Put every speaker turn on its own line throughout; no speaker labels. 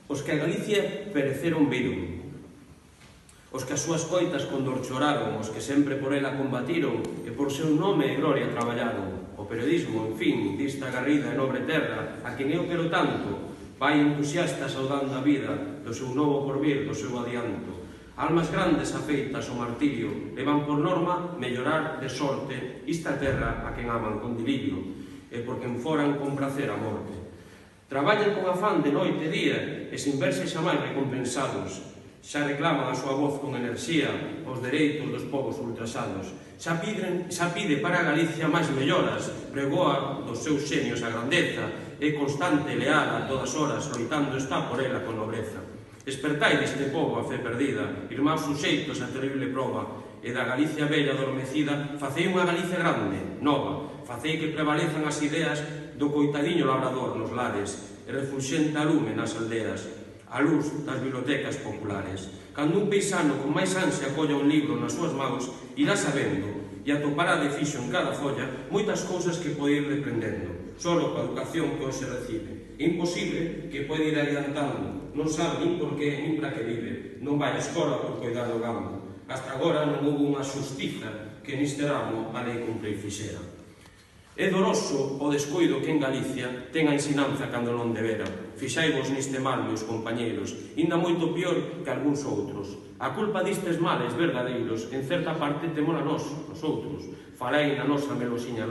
Os que a Galicia pereceron viron, os que as súas coitas con dor choraron, os que sempre por ela combatiron e por seu nome e gloria traballaron. O periodismo, en fin, dista garrida e nobre terra, a quen eu quero tanto, vai entusiasta saudando a vida do seu novo porvir, do seu adianto. Almas grandes afeitas ao martirio levan por norma mellorar de sorte esta terra a quen aman con delirio e por quen foran con pracer a morte. Traballan con afán de noite e día e sin verse xamais recompensados. Xa reclaman a súa voz con enerxía os dereitos dos povos ultrasados. Xa pide para a Galicia máis melloras, pregoa dos seus xenios a grandeza, é constante e leal a todas horas, loitando está por ela con nobreza. Despertai deste povo a fe perdida, irmáns suxeitos a terrible proba, e da Galicia bella adormecida, facei unha Galicia grande, nova, facei que prevalezan as ideas do coitadiño labrador nos lares, e refulxenta a lume nas aldeas, a luz das bibliotecas populares. Cando un paisano con máis ansia colla un libro nas súas mãos, irá sabendo e atopará de fixo en cada folla moitas cousas que pode ir deprendendo, solo coa educación que hoxe recibe. É imposible que pode ir adiantando, non sabe nin por qué nin para que vive, non vai a escola por coidar do gamo. Hasta agora non houve unha xustiza que neste ramo a lei cumprir fixera. É doroso o descoido que en Galicia ten a ensinanza cando non debera. Fixaivos neste mal, meus compañeiros, inda moito pior que algúns outros. A culpa distes males verdadeiros, en certa parte temos a nós, os outros. Falai na nosa melosiña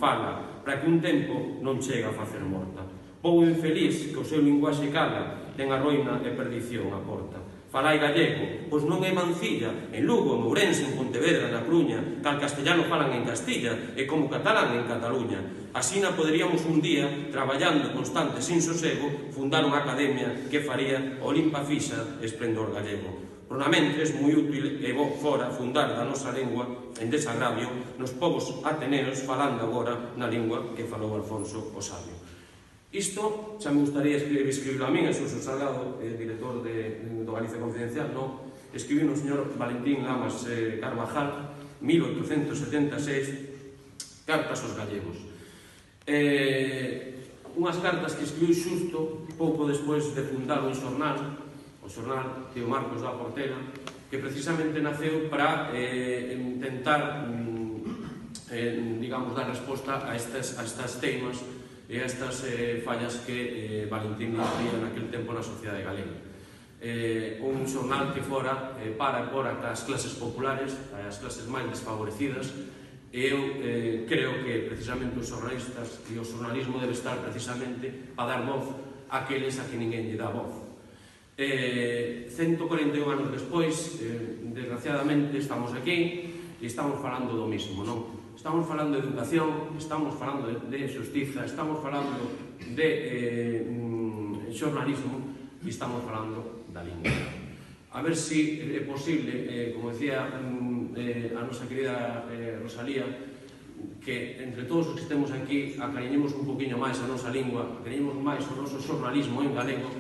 fala, para que un tempo non chega a facer morta. Pobo infeliz que o seu linguaxe cala, ten a roina e perdición a porta. Falai gallego, pois non é mancilla, en Lugo, en Ourense, en Pontevedra, na Coruña, cal castellano falan en Castilla e como catalán en Cataluña. Asina poderíamos un día, traballando constante sin sosego, fundar unha academia que faría o limpa fixa esplendor gallego. Pronamente é moi útil e bo fora fundar da nosa lengua en desagravio nos povos ateneos falando agora na lingua que falou Alfonso o Sabio. Isto xa me gustaría escribirlo a min, a Xurxo Salgado, director do Galicia Confidencial, escribiu o señor Valentín Lamas Carvajal, 1876, Cartas aos gallegos. Unhas cartas que escribiu xusto pouco despois de fundar un xornal, o xornal Tío Marcos da Portela, que precisamente naceu para intentar, digamos, dar resposta a estas teimas e a estas fallas que Valentín dicía naquele tempo na sociedade galega. Un xornal que fora para e por as clases populares, as clases máis desfavorecidas, e eu creo que precisamente os xornalistas e o xornalismo debe estar precisamente a dar voz àqueles a que ninguén lle dá voz. 141 anos despois, desgraciadamente, estamos aquí e estamos falando do mismo, non? Estamos falando de educación, estamos falando de xustiza, estamos falando de xornalismo e estamos falando da lingua. A ver se é posible, como decía a nosa querida Rosalía, que entre todos os que estemos aquí acariñemos un poquinho máis a nosa lingua, acariñemos máis o noso xornalismo en galego,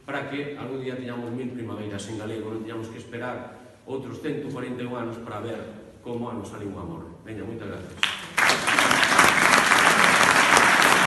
para que algún día teñamos 1000 primaveiras en galego, non teñamos que esperar outros 141 anos para ver como a nosa lingua morre. Veña, moitas gracias.